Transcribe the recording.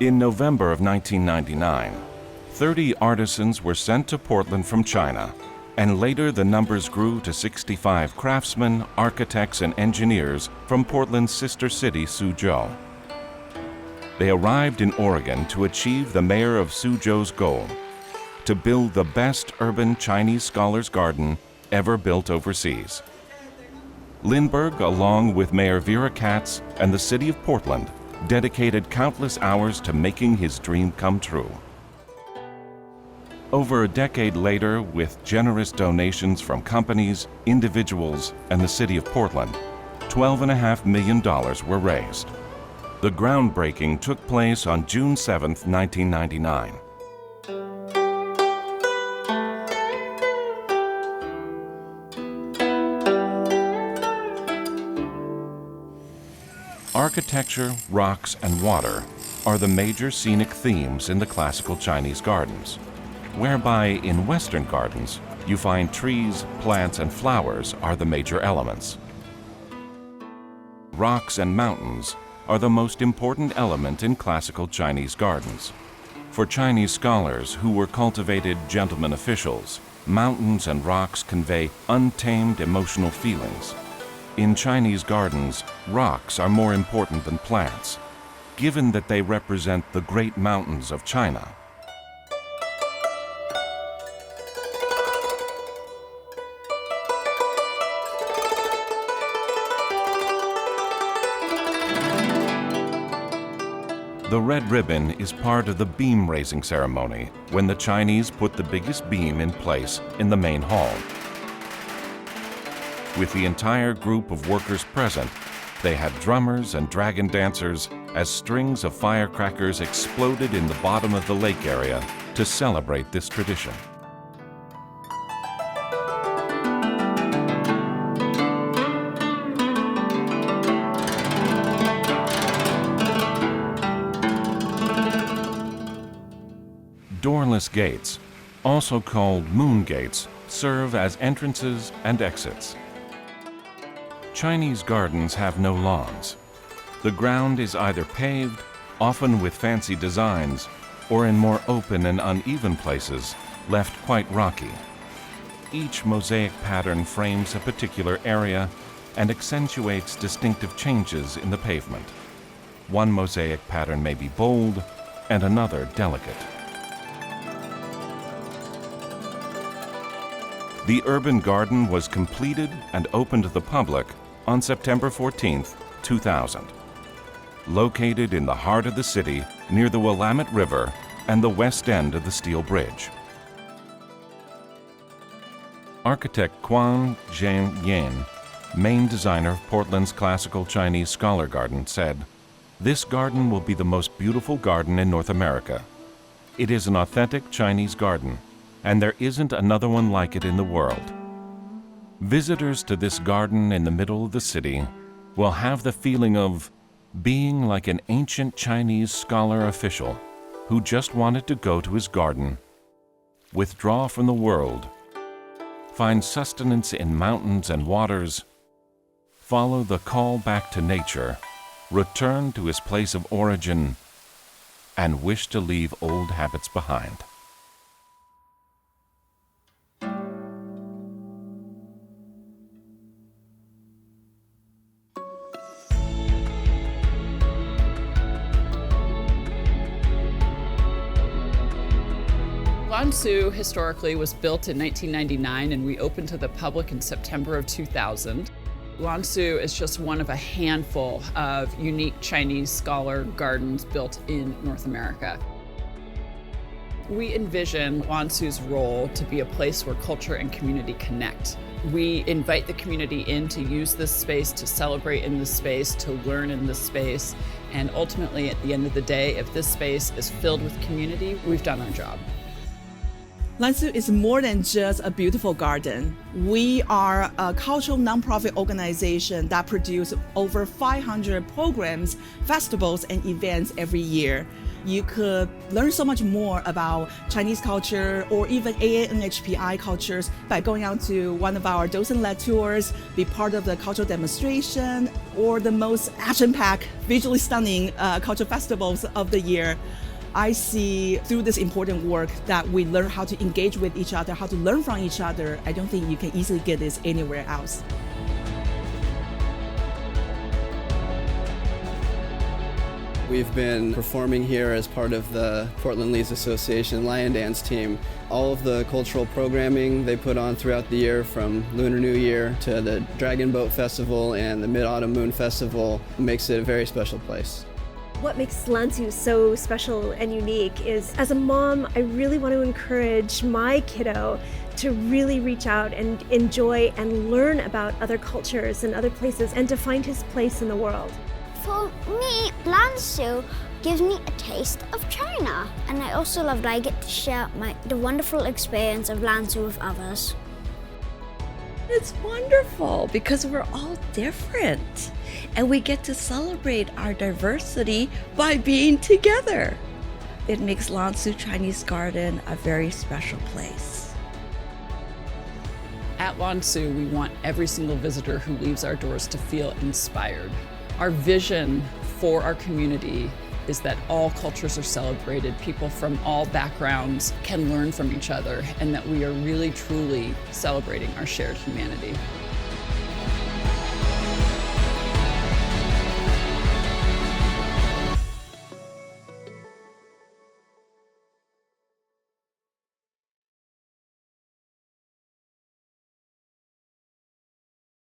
In November of 1999, 30 artisans were sent to Portland from China, and later the numbers grew to 65 craftsmen, architects, and engineers from Portland's sister city, Suzhou. They arrived in Oregon to achieve the mayor of Suzhou's goal, to build the best urban Chinese scholars garden ever built overseas. Lindbergh, along with Mayor Vera Katz and the city of Portland, dedicated countless hours to making his dream come true. Over a decade later, with generous donations from companies, individuals, and the city of Portland, $12.5 million were raised. The groundbreaking took place on June 7, 1999. Architecture, rocks, and water are the major scenic themes in the classical Chinese gardens, whereby in Western gardens you find trees, plants, and flowers are the major elements. Rocks and mountains are the most important element in classical Chinese gardens. For Chinese scholars who were cultivated gentlemen officials, mountains and rocks convey untamed emotional feelings. In Chinese gardens, rocks are more important than plants, given that they represent the great mountains of China. The red ribbon is part of the beam raising ceremony when the Chinese put the biggest beam in place in the main hall. With the entire group of workers present, they had drummers and dragon dancers as strings of firecrackers exploded in the bottom of the lake area to celebrate this tradition. Doorless gates, also called moon gates, serve as entrances and exits. Chinese gardens have no lawns. The ground is either paved, often with fancy designs, or in more open and uneven places, left quite rocky. Each mosaic pattern frames a particular area and accentuates distinctive changes in the pavement. One mosaic pattern may be bold and another delicate. The urban garden was completed and opened to the public on September 14, 2000. Located in the heart of the city near the Willamette River and the west end of the Steel Bridge. Architect Quan Zheng-Yin, main designer of Portland's classical Chinese scholar garden, said, "This garden will be the most beautiful garden in North America. It is an authentic Chinese garden, and there isn't another one like it in the world. Visitors to this garden in the middle of the city will have the feeling of being like an ancient Chinese scholar official who just wanted to go to his garden, withdraw from the world, find sustenance in mountains and waters, follow the call back to nature, return to his place of origin, and wish to leave old habits behind." Lan Su historically was built in 1999 and reopened to the public in September of 2000. Lan Su is just one of a handful of unique Chinese scholar gardens built in North America. We envision Lan Su's role to be a place where culture and community connect. We invite the community in to use this space, to celebrate in this space, to learn in this space, and ultimately at the end of the day, if this space is filled with community, we've done our job. Lan Su is more than just a beautiful garden. We are a cultural nonprofit organization that produces over 500 programs, festivals, and events every year. You could learn so much more about Chinese culture or even AA-NHPI cultures by going out to one of our docent-led tours, be part of the cultural demonstration, or the most action-packed, visually stunning cultural festivals of the year. I see through this important work that we learn how to engage with each other, how to learn from each other. I don't think you can easily get this anywhere else. We've been performing here as part of the Portland Leads Association Lion Dance team. All of the cultural programming they put on throughout the year, from Lunar New Year to the Dragon Boat Festival and the Mid-Autumn Moon Festival, makes it a very special place. What makes Lan Su so special and unique is, as a mom, I really want to encourage my kiddo to really reach out and enjoy and learn about other cultures and other places and to find his place in the world. For me, Lan Su gives me a taste of China. And I also love that I get to share the wonderful experience of Lan Su with others. It's wonderful because we're all different and we get to celebrate our diversity by being together. It makes Lan Su Chinese Garden a very special place. At Lan Su, we want every single visitor who leaves our doors to feel inspired. Our vision for our community is that all cultures are celebrated, people from all backgrounds can learn from each other, and that we are really truly celebrating our shared humanity.